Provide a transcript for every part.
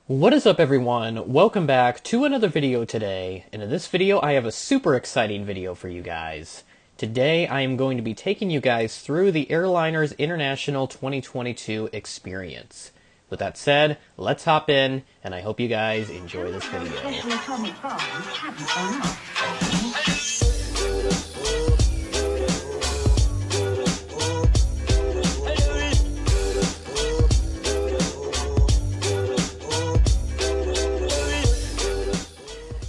What is up, everyone? Welcome back to another video today, and in this video I have a super exciting video for you guys. Today I am going to be taking you guys through the Airliners International 2022 experience. With that said, let's hop in, and I hope you guys enjoy this video.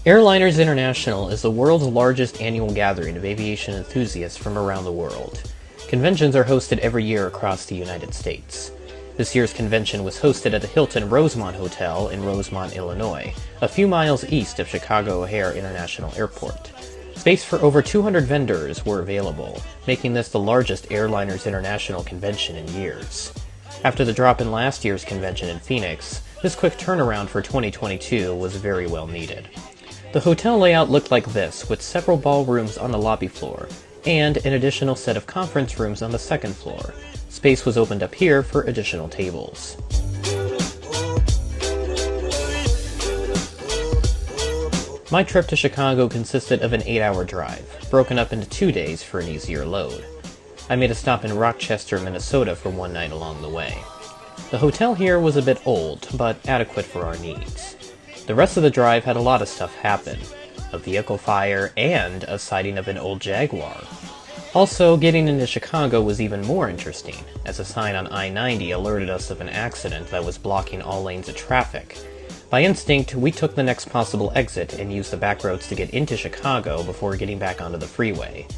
Airliners International is the world's largest annual gathering of aviation enthusiasts from around the world. Conventions are hosted every year across the United States. This year's convention was hosted at the Hilton Rosemont Hotel in Rosemont, Illinois, a few miles east of Chicago O'Hare International Airport. Space for over 200 vendors were available, making this the largest Airliners International convention in years. After the drop in last year's convention in Phoenix, this quick turnaround for 2022 was very well needed. The hotel layout looked like this, with several ballrooms on the lobby floor, and an additional set of conference rooms on the second floor. Space was opened up here for additional tables. My trip to Chicago consisted of an 8-hour drive, broken up into 2 days for an easier load. I made a stop in Rochester, Minnesota for one night along the way. The hotel here was a bit old, but adequate for our needs. The rest of the drive had a lot of stuff happen. A vehicle fire and a sighting of an old Jaguar. Also, getting into Chicago was even more interesting, as a sign on I-90 alerted us of an accident that was blocking all lanes of traffic. By instinct, we took the next possible exit and used the back roads to get into Chicago before getting back onto the freeway.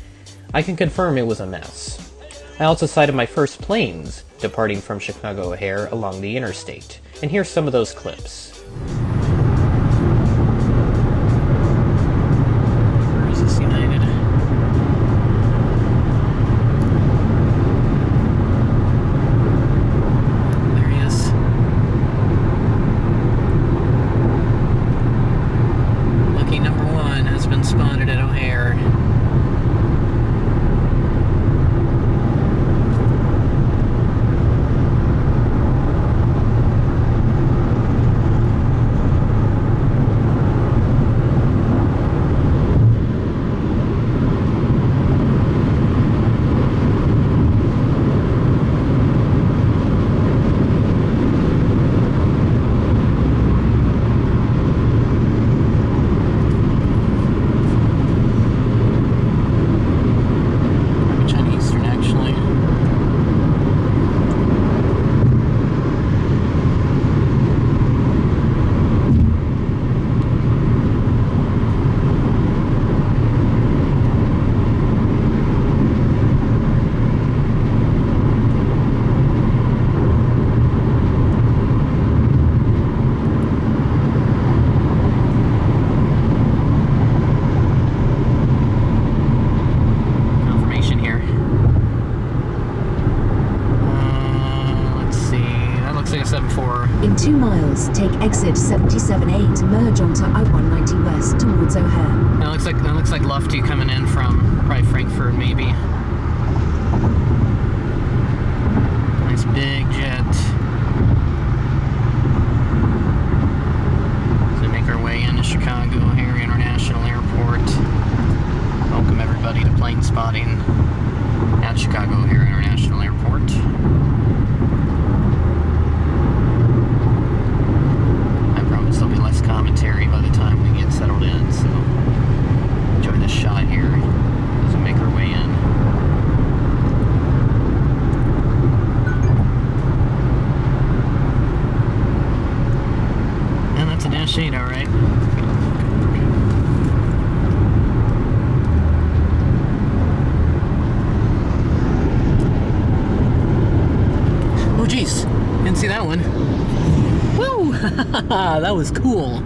I can confirm it was a mess. I also sighted my first planes departing from Chicago O'Hare along the interstate, and here's some of those clips. In 2 miles, take exit 77A to merge onto I-190 West towards O'Hare. That looks like Lufty coming in from probably Frankfurt, maybe. Nice big jet. So we make our way into Chicago O'Hare International Airport. Welcome everybody to plane spotting at Chicago O'Hare International Airport. There'll be less commentary by the time we get settled in, so enjoy this shot here as we make our way in. And that's a Dash 8, alright. Oh geez, didn't see that one. Woo! That was cool.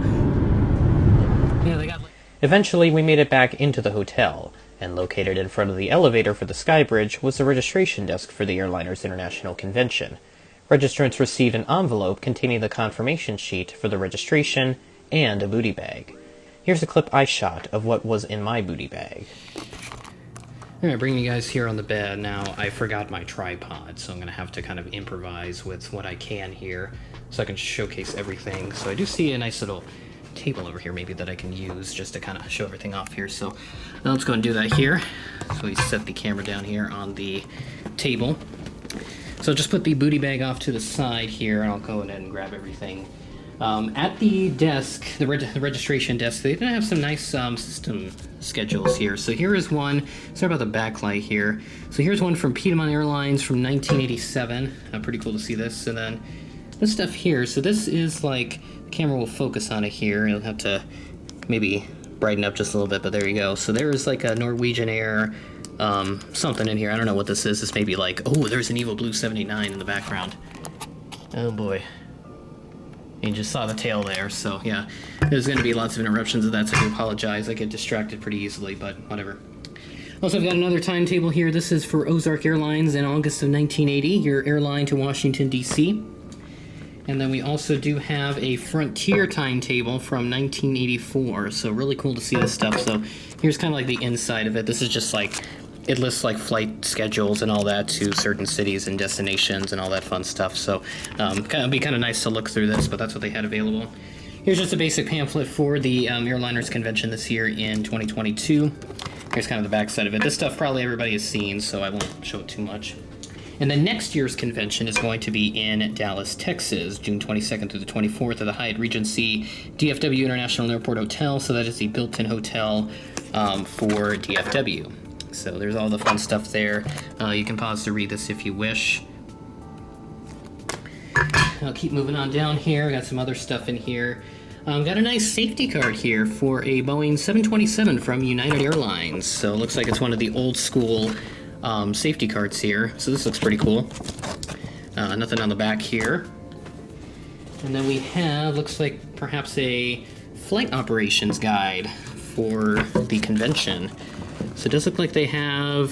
Eventually, we made it back into the hotel, and located in front of the elevator for the Skybridge was the registration desk for the Airliners International Convention. Registrants received an envelope containing the confirmation sheet for the registration and a booty bag. Here's a clip I shot of what was in my booty bag. Alright, bringing you guys here on the bed. Now, I forgot my tripod, so I'm going to have to kind of improvise with what I can here. so I can showcase everything. So I do see a nice little table over here maybe that I can use just to kind of show everything off here. So let's go and do that here. So we set the camera down here on the table. So just put the booty bag off to the side here, and I'll go ahead and grab everything. At the desk, the registration desk, they did have some nice system schedules here. So here is one. Sorry about the backlight here. So here's one from Piedmont Airlines from 1987. Pretty cool to see this. And then this stuff here. So this is like, the camera will focus on it here. You'll have to maybe brighten up just a little bit, but there you go. So there is like a Norwegian Air something in here. I don't know what this is. This may be like, oh, there's an Evil Blue 79 in the background. Oh boy. You just saw the tail there, so yeah. There's going to be lots of interruptions of that, so I do apologize. I get distracted pretty easily, but whatever. Also, I've got another timetable here. This is for Ozark Airlines in August of 1980, your airline to Washington, D.C. And then we also do have a Frontier timetable from 1984, so really cool to see this stuff. So here's kind of like the inside of it. This is just like, it lists like flight schedules and all that to certain cities and destinations and all that fun stuff. So it'd be kind of nice to look through this, but that's what they had available. Here's just a basic pamphlet for the Airliners convention this year in 2022. Here's kind of the back side of it. This stuff probably everybody has seen, so I won't show it too much. And then next year's convention is going to be in Dallas, Texas, June 22nd through the 24th at the Hyatt Regency DFW International Airport Hotel. So that is the built-in hotel for DFW. So there's all the fun stuff there. You can pause to read this if you wish. I'll keep moving on down here. Got some other stuff in here. Got a nice safety card here for a Boeing 727 from United Airlines. So it looks like it's one of the old school safety cards here. So this looks pretty cool. Nothing on the back here. And then we have, looks like perhaps a flight operations guide for the convention. So it does look like they have,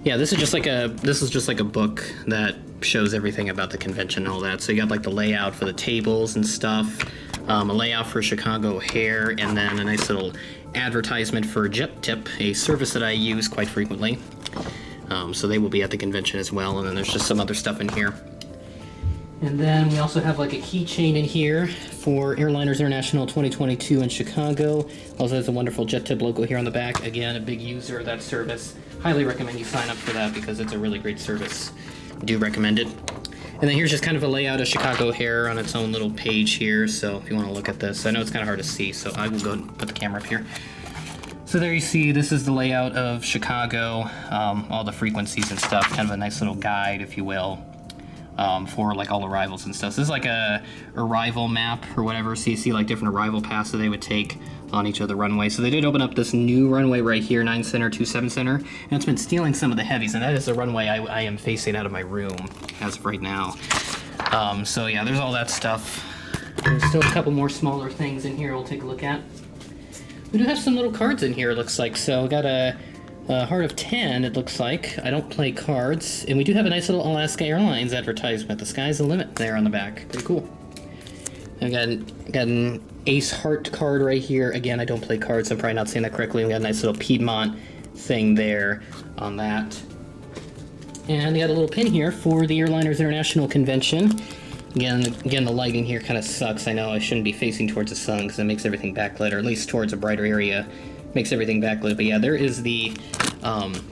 yeah, this is just like a book that shows everything about the convention and all that. So you got like the layout for the tables and stuff, a layout for Chicago O'Hare, and then a nice little advertisement for Jet Tip, a service that I use quite frequently. So they will be at the convention as well, and then there's just some other stuff in here. And then we also have like a keychain in here for Airliners International 2022 in Chicago. Also has a wonderful Jet Tip logo here on the back. Again, a big user of that service. Highly recommend you sign up for that because it's a really great service. Do recommend it. And then here's just kind of a layout of Chicago O'Hare on its own little page here. So if you want to look at this, I know it's kind of hard to see, so I will go and put the camera up here. So there you see, this is the layout of Chicago, all the frequencies and stuff. Kind of a nice little guide, if you will. For like all arrivals and stuff. So this is like a arrival map or whatever. So you see like different arrival paths that they would take on each of the runways. So they did open up this new runway right here, 9 Center, 27 Center, and it's been stealing some of the heavies, and that is the runway I am facing out of my room as of right now. So yeah, there's all that stuff. There's still a couple more smaller things in here we'll take a look at. We do have some little cards in here, it looks like. So we got a Heart of 10, it looks like. I don't play cards. And we do have a nice little Alaska Airlines advertisement. The sky's the limit there on the back. Pretty cool. I got an Ace Heart card right here. Again, I don't play cards, so I'm probably not saying that correctly. We got a nice little Piedmont thing there on that. And we got a little pin here for the Airliners International Convention. Again, the lighting here kind of sucks. I know I shouldn't be facing towards the sun because it makes everything backlit, or at least towards a brighter area. Makes everything backlit, but yeah, there is the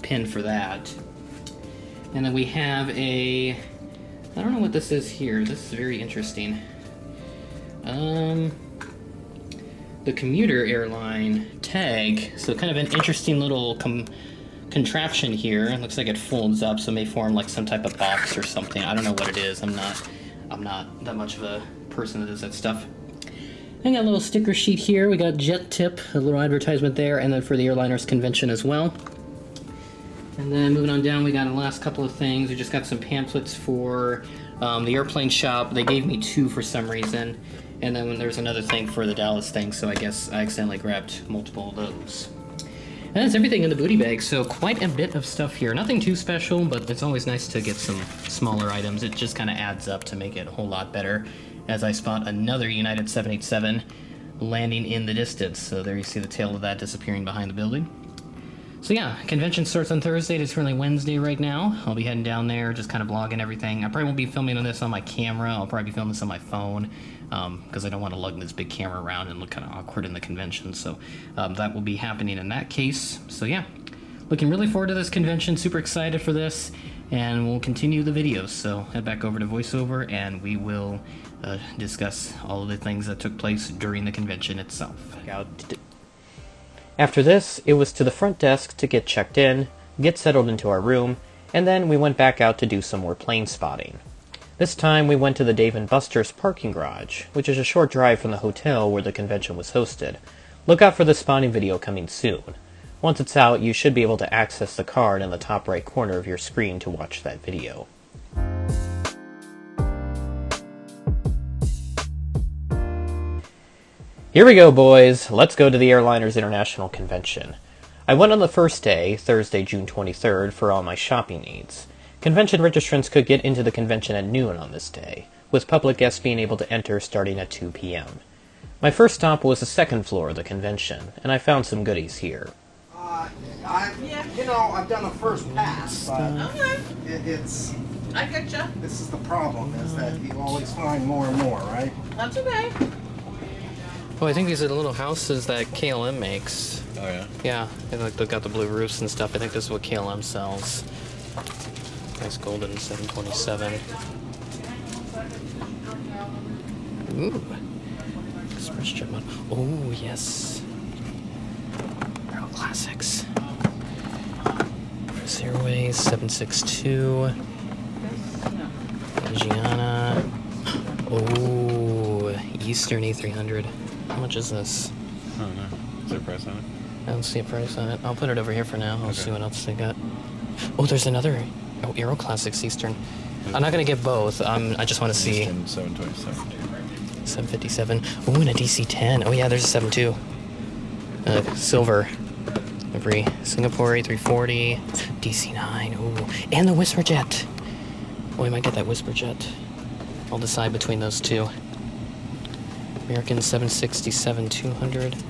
pin for that. And then we have a, I don't know what this is here. This is very interesting. The commuter airline tag. So kind of an interesting little contraption here. It looks like it folds up, so it may form like some type of box or something. I don't know what it is. I'm not that much of a person that does that stuff. I got a little sticker sheet here. We got Jet Tip, a little advertisement there, and then for the Airliners convention as well. And then moving on down, we got the last couple of things. We just got some pamphlets for the airplane shop. They gave me 2 for some reason. And then there's another thing for the Dallas thing, so I guess I accidentally grabbed multiple of those. And that's everything in the booty bag, so quite a bit of stuff here. Nothing too special, but it's always nice to get some smaller items. It just kind of adds up to make it a whole lot better. As I spot another United 787 landing in the distance. So there you see the tail of that disappearing behind the building. So yeah, convention starts on Thursday. It's currently Wednesday right now. I'll be heading down there, just kind of vlogging everything. I probably won't be filming this on my camera. I'll probably be filming this on my phone, because I don't want to lug this big camera around and look kind of awkward in the convention. So that will be happening in that case. So yeah, looking really forward to this convention. Super excited for this, and we'll continue the videos. So head back over to VoiceOver, and we will discuss all of the things that took place during the convention itself. After this, it was to the front desk to get checked in, get settled into our room, and then we went back out to do some more plane spotting. This time we went to the Dave & Buster's parking garage, which is a short drive from the hotel where the convention was hosted. Look out for the spotting video coming soon. Once it's out, you should be able to access the card in the top right corner of your screen to watch that video. Here we go, boys. Let's go to the Airliners International Convention. I went on the first day, Thursday, June 23rd, for all my shopping needs. Convention registrants could get into the convention at noon on this day, with public guests being able to enter starting at 2 p.m. My first stop was the second floor of the convention, and I found some goodies here. I've done a first pass, but it's... I getcha. This is the problem, is that you always find more and more, right? That's okay. Oh, I think these are the little houses that KLM makes. Oh, yeah? Yeah, they've got the blue roofs and stuff. I think this is what KLM sells. Nice golden 727. Ooh. Express jet model. Oh, yes. They're all classics. Chris Airways 762. Gianna. Oh, Eastern A300. How much is this? I don't know. Is there a price on it? I don't see a price on it. I'll put it over here for now. I'll Okay. see what else they got. Oh, there's another. Oh, Aero Classics Eastern. I'm not going to get both. I just want to see. Eastern 727. 757. Oh, and a DC-10. Oh, yeah, there's a 72. Silver. Every Singapore A340. DC-9. Oh, and the Whisper Jet. Oh, I might get that Whisper Jet. I'll decide between those two. American 767-200.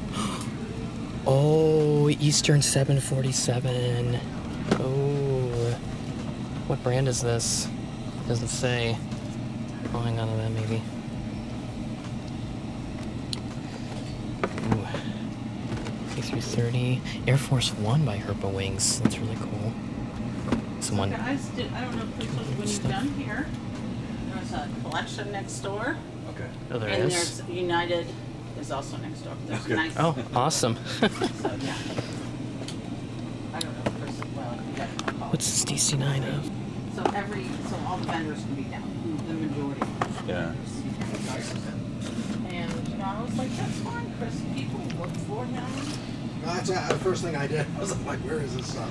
Oh, Eastern 747. Oh, what brand is this? Doesn't say. Oh, hang on to that maybe. Ooh. A330. Air Force One by Herpa Wings. That's really cool. Someone. Guys, I don't know if this was when you've done here. There's a collection next door. Okay. Oh, there And is. there's United is also next door. There's Okay. nice. Oh, awesome. So, yeah. I don't know if Chris, well, you guys can call What's this DC-9 of? So all the vendors can be down. The majority of the Yeah. vendors. And, I was like, that's fine, Chris. People look for him. That's the first thing I did. I was like, where is this stuff?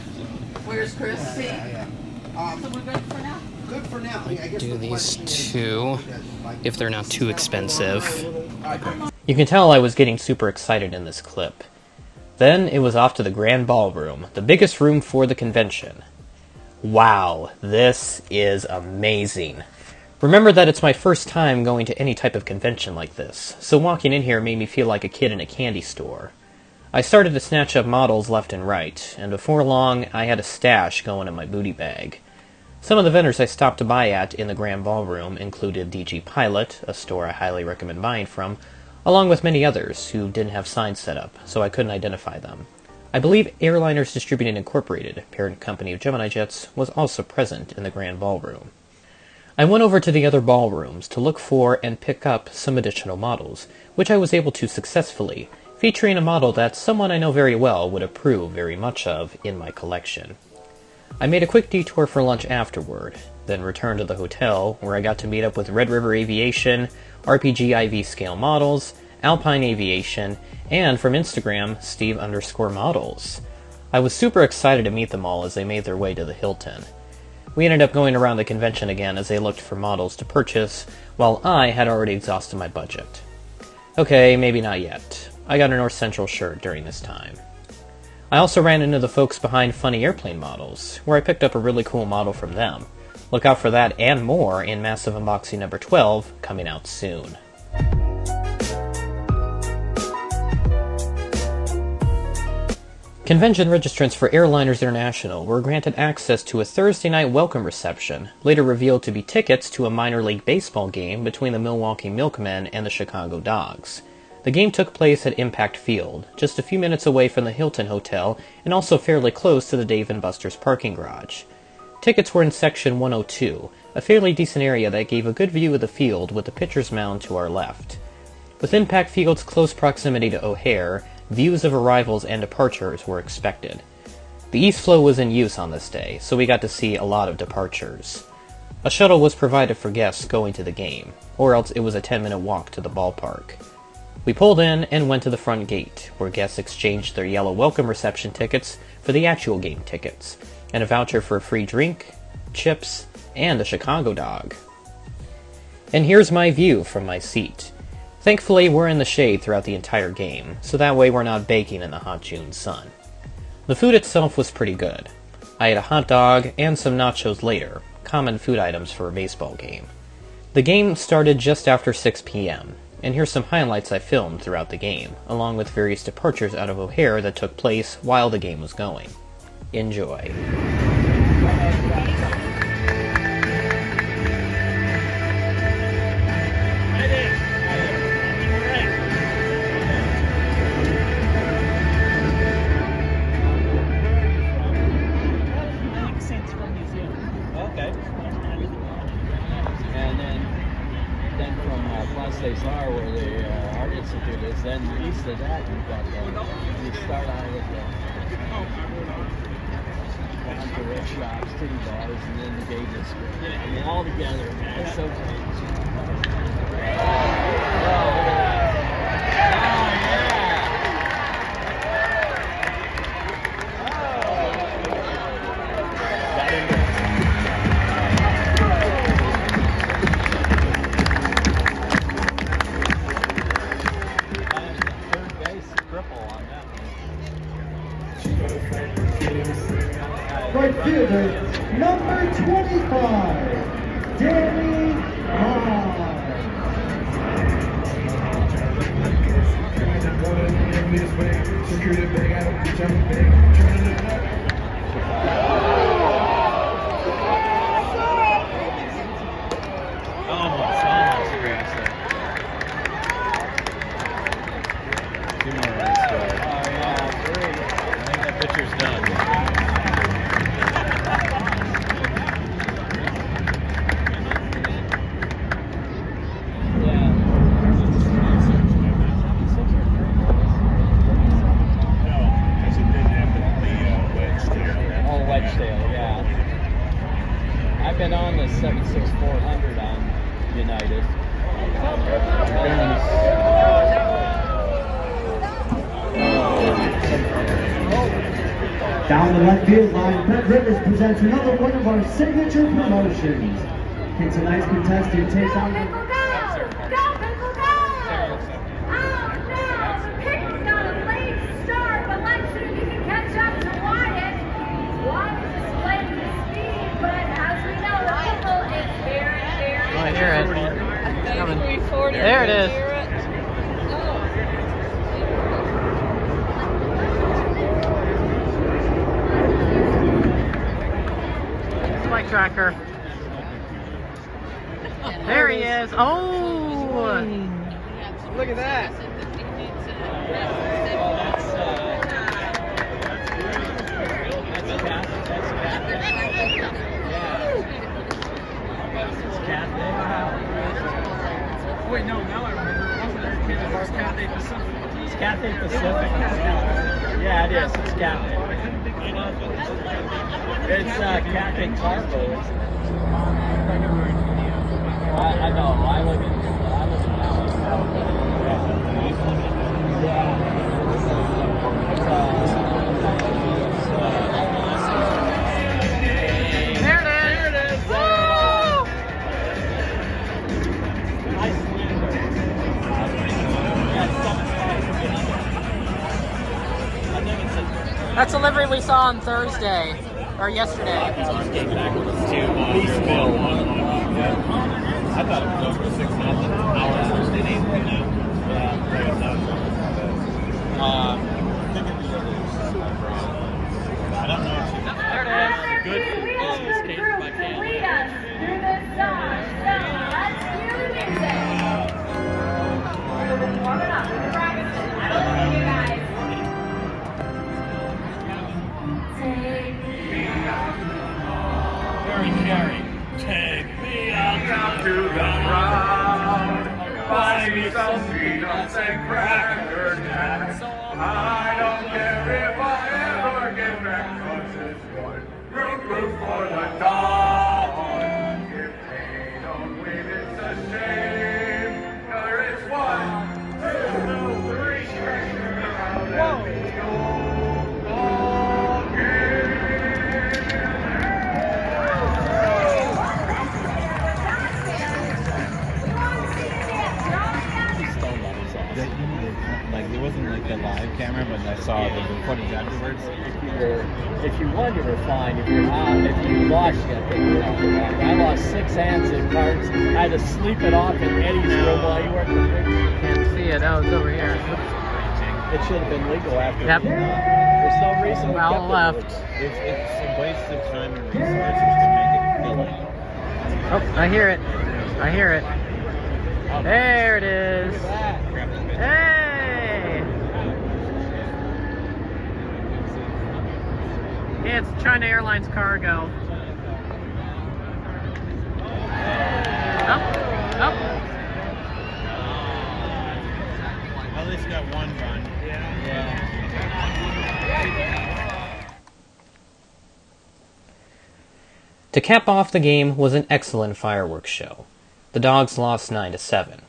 Where's Chris? See? Yeah. So we're good for now? Good for now. I guess Do the these question is, two, like, if they're not too expensive. Okay. You can tell I was getting super excited in this clip. Then it was off to the Grand Ballroom, the biggest room for the convention. Wow, this is amazing. Remember that it's my first time going to any type of convention like this, so walking in here made me feel like a kid in a candy store. I started to snatch up models left and right, and before long I had a stash going in my booty bag. Some of the vendors I stopped to buy at in the Grand Ballroom included DG Pilot, a store I highly recommend buying from, along with many others who didn't have signs set up, so I couldn't identify them. I believe Airliners Distributing Incorporated, parent company of Gemini Jets, was also present in the Grand Ballroom. I went over to the other ballrooms to look for and pick up some additional models, which I was able to successfully, featuring a model that someone I know very well would approve very much of in my collection. I made a quick detour for lunch afterward, then returned to the hotel, where I got to meet up with Red River Aviation, RPG IV Scale Models, Alpine Aviation, and from Instagram, Steve_Models. I was super excited to meet them all as they made their way to the Hilton. We ended up going around the convention again as they looked for models to purchase, while I had already exhausted my budget. Okay, maybe not yet. I got a North Central shirt during this time. I also ran into the folks behind Funny Airplane Models, where I picked up a really cool model from them. Look out for that and more in Massive Unboxing number 12, coming out soon. Convention registrants for Airliners International were granted access to a Thursday night welcome reception, later revealed to be tickets to a minor league baseball game between the Milwaukee Milkmen and the Chicago Dogs. The game took place at Impact Field, just a few minutes away from the Hilton Hotel and also fairly close to the Dave & Buster's parking garage. Tickets were in Section 102, a fairly decent area that gave a good view of the field with the pitcher's mound to our left. With Impact Field's close proximity to O'Hare, views of arrivals and departures were expected. The East Flow was in use on this day, so we got to see a lot of departures. A shuttle was provided for guests going to the game, or else it was a 10-minute walk to the ballpark. We pulled in and went to the front gate, where guests exchanged their yellow welcome reception tickets for the actual game tickets, and a voucher for a free drink, chips, and a Chicago dog. And here's my view from my seat. Thankfully, we're in the shade throughout the entire game, so that way we're not baking in the hot June sun. The food itself was pretty good. I ate a hot dog and some nachos later, common food items for a baseball game. The game started just after 6 p.m., and here's some highlights I filmed throughout the game, along with various departures out of O'Hare that took place while the game was going. Enjoy. Where the Art Institute is, then east of that you've got you start out with the red shops, titty bars, and then the gay district. I mean, all together, man. It's so great. Right fielder, number 25, Danny Hahn. Almost grass there. Two more runs to it. Oh, yeah, three. I think that pitcher's done. I've been on the 76400 on United. Down the left field line, Brett Rivers presents another one of our signature promotions. Can tonight's contestant take on... I hear it. It's coming. There it is. Spike tracker. There he is. Oh! Look at that. Wait, no, now I remember. It's Cathay Pacific. It's Cathay Pacific. Yeah, it is. It's Cathay. It's Cathay Cargo. I know. I live in That's a livery we saw on Thursday, or yesterday. I thought it was over 6-0. Our first inning right now. Yeah, some peanuts and Cracker Jack. I don't care if I ever get back, 'cause it's one root for the dog. If they don't win, it's a shame. There is 1, 2, 3, now let me old dog game. Like, it wasn't like the live camera, but I saw the footage afterwards. If you won, you were fine. If you're out, if you lost, you got to take it off the line. I lost 6 hands in cards. I had to sleep it off in Eddie's room while you were at the bridge. Can't see it. Oh, it's over here. It should have been legal after. Yep. There's no reason we Well kept left. It's a waste of time and resources to make it feel like. Oh, I hear it. I hear it. There it is. Hey! Yeah, it's China Airlines cargo. Up, up. At least got one run. Yeah. To cap off the game was an excellent fireworks show. The Dogs lost 9-7.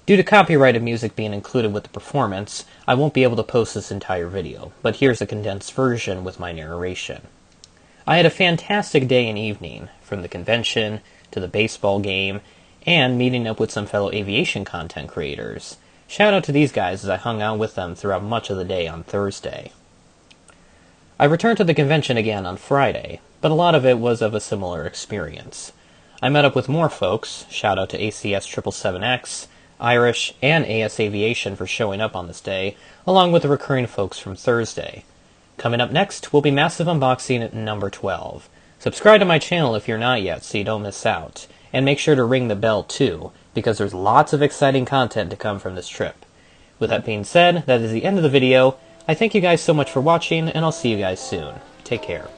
Due to copyrighted music being included with the performance, I won't be able to post this entire video, but here's a condensed version with my narration. I had a fantastic day and evening, from the convention to the baseball game, and meeting up with some fellow aviation content creators. Shout out to these guys as I hung out with them throughout much of the day on Thursday. I returned to the convention again on Friday, but a lot of it was of a similar experience. I met up with more folks, shout out to ACS 777X, Irish, and AS Aviation for showing up on this day, along with the recurring folks from Thursday. Coming up next will be Massive Unboxing number 12. Subscribe to my channel if you're not yet so you don't miss out, and make sure to ring the bell too, because there's lots of exciting content to come from this trip. With that being said, that is the end of the video. I thank you guys so much for watching, and I'll see you guys soon. Take care.